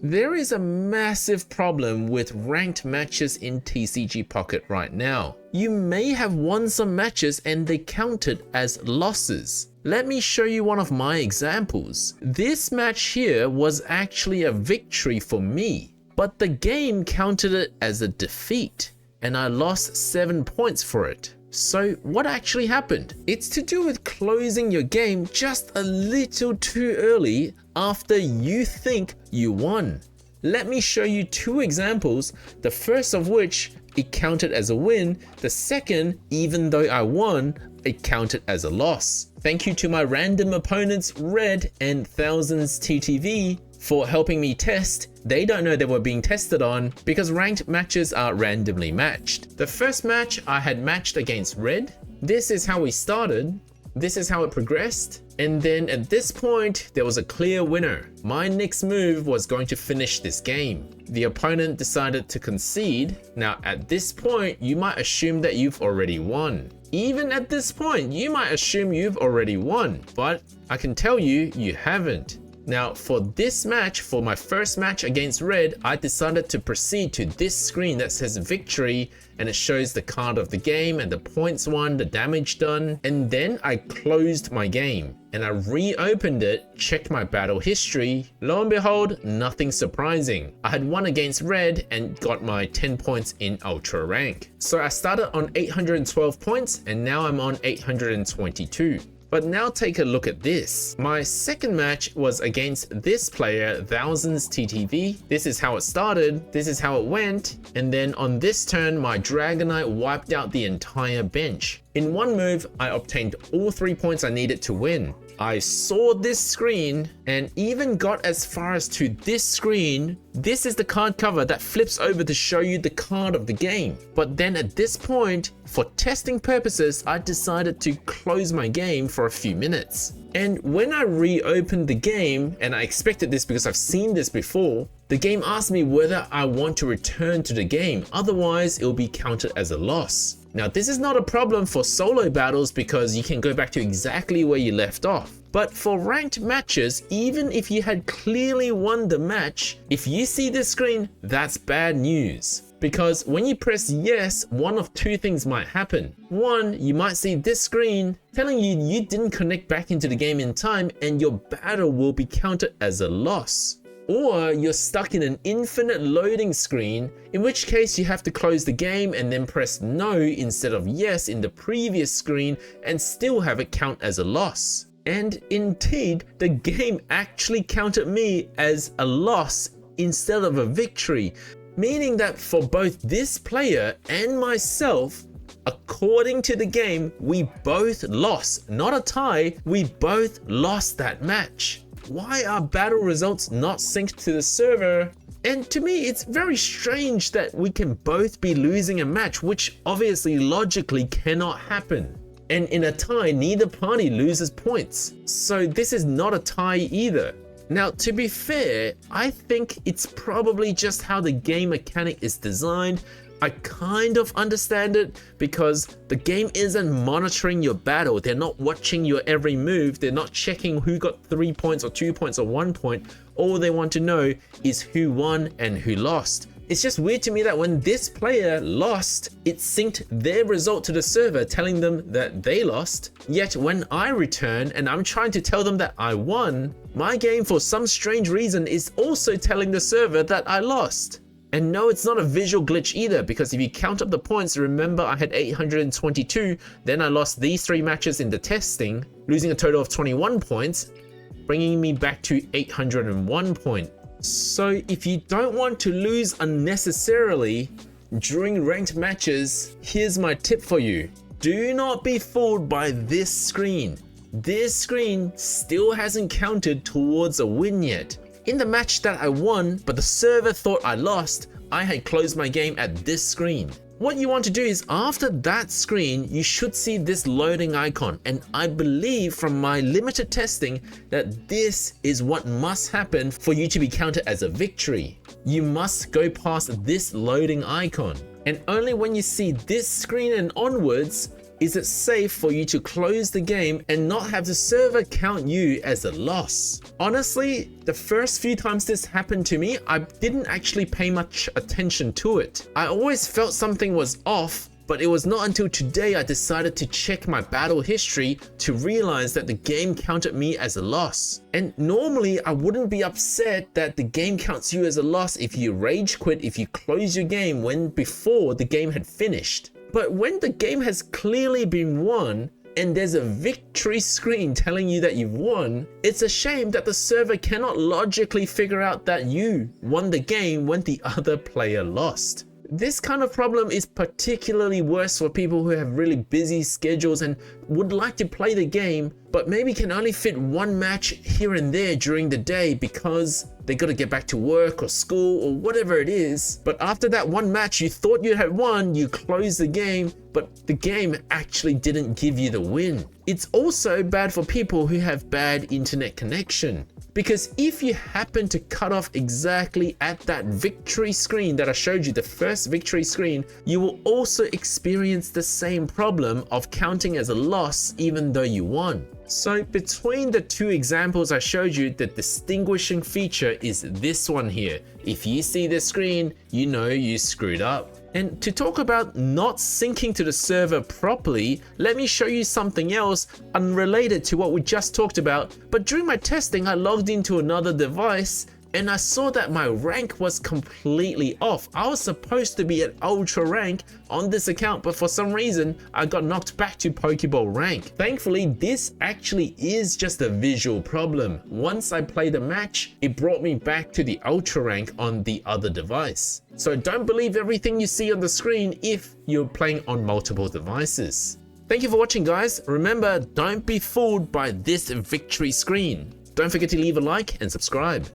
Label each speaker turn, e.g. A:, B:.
A: There is a massive problem with ranked matches in TCG Pocket right now. You may have won some matches and they counted as losses. Let me show you one of my examples. This match here was actually a victory for me, but the game counted it as a defeat and I lost 7 points for it. So what actually happened? It's to do with closing your game just a little too early after you think you won. Let me show you two examples, the first of which it counted as a win, the second, even though I won, it counted as a loss. Thank you to my random opponents Red and Thousands TTV for helping me test. They don't know they were being tested on because ranked matches are randomly matched. The first match I had matched against Red. This is how we started. This is how it progressed. And then at this point, there was a clear winner. My next move was going to finish this game. The opponent decided to concede. Now at this point, you might assume that you've already won. Even at this point, you might assume you've already won, but I can tell you, you haven't. Now for this match, for my first match against Red, I decided to proceed to this screen that says victory and it shows the card of the game and the points won, the damage done, and then I closed my game and I reopened it, checked my battle history. Lo and behold, nothing surprising. I had won against Red and got my 10 points in Ultra rank. So I started on 812 points and now I'm on 822. But now take a look at this. My second match was against this player, Thousands TTV. This is how it started, this is how it went, and then on this turn, my Dragonite wiped out the entire bench. In one move, I obtained all 3 points I needed to win. I saw this screen and even got as far as to this screen. This is the card cover that flips over to show you the card of the game. But then at this point, for testing purposes, I decided to close my game for a few minutes. And when I reopened the game, and I expected this because I've seen this before, the game asked me whether I want to return to the game, otherwise it will be counted as a loss. Now this is not a problem for solo battles because you can go back to exactly where you left off. But for ranked matches, even if you had clearly won the match, if you see this screen, that's bad news. Because when you press yes, one of two things might happen. One, you might see this screen telling you you didn't connect back into the game in time and your battle will be counted as a loss. Or you're stuck in an infinite loading screen, in which case you have to close the game and then press no instead of yes in the previous screen and still have it count as a loss. And indeed, the game actually counted me as a loss instead of a victory, meaning that for both this player and myself, according to the game, we both lost, not a tie, we both lost that match. Why are battle results not synced to the server? And to me, it's very strange that we can both be losing a match, which obviously logically cannot happen. And in a tie, neither party loses points. So this is not a tie either. Now, to be fair, I think it's probably just how the game mechanic is designed. I kind of understand it because the game isn't monitoring your battle. They're not watching your every move. They're not checking who got 3 points or 2 points or 1 point. All they want to know is who won and who lost. It's just weird to me that when this player lost, it synced their result to the server telling them that they lost. Yet when I return and I'm trying to tell them that I won, my game for some strange reason is also telling the server that I lost. And no, it's not a visual glitch either, because if you count up the points, remember I had 822, then I lost these 3 matches in the testing, losing a total of 21 points, bringing me back to 801 points. So if you don't want to lose unnecessarily during ranked matches, here's my tip for you. Do not be fooled by this screen. This screen still hasn't counted towards a win yet. In the match that I won, but the server thought I lost, I had closed my game at this screen. What you want to do is after that screen, you should see this loading icon. And I believe from my limited testing that this is what must happen for you to be counted as a victory. You must go past this loading icon. And only when you see this screen and onwards, Is it safe for you to close the game and not have the server count you as a loss? Honestly, the first few times this happened to me, I didn't actually pay much attention to it. I always felt something was off, but it was not until today I decided to check my battle history to realize that the game counted me as a loss. And normally I wouldn't be upset that the game counts you as a loss if you rage quit, if you close your game before the game had finished. But when the game has clearly been won, and there's a victory screen telling you that you've won, it's a shame that the server cannot logically figure out that you won the game when the other player lost. This kind of problem is particularly worse for people who have really busy schedules and would like to play the game, but maybe can only fit one match here and there during the day because they got to get back to work or school or whatever it is. But after that one match you thought you had won, you closed the game, but the game actually didn't give you the win. It's also bad for people who have bad internet connection. Because if you happen to cut off exactly at that victory screen that I showed you, the first victory screen, you will also experience the same problem of counting as a loss even though you won. So between the two examples I showed you, the distinguishing feature is this one here. If you see the screen, you know you screwed up. And to talk about not syncing to the server properly, let me show you something else unrelated to what we just talked about. But during my testing, I logged into another device and I saw that my rank was completely off. I was supposed to be at ultra rank on this account, but for some reason I got knocked back to Pokeball rank. Thankfully, this actually is just a visual problem. Once I played a match, it brought me back to the ultra rank on the other device. So don't believe everything you see on the screen if you're playing on multiple devices. Thank you for watching, guys. Remember, don't be fooled by this victory screen. Don't forget to leave a like and subscribe.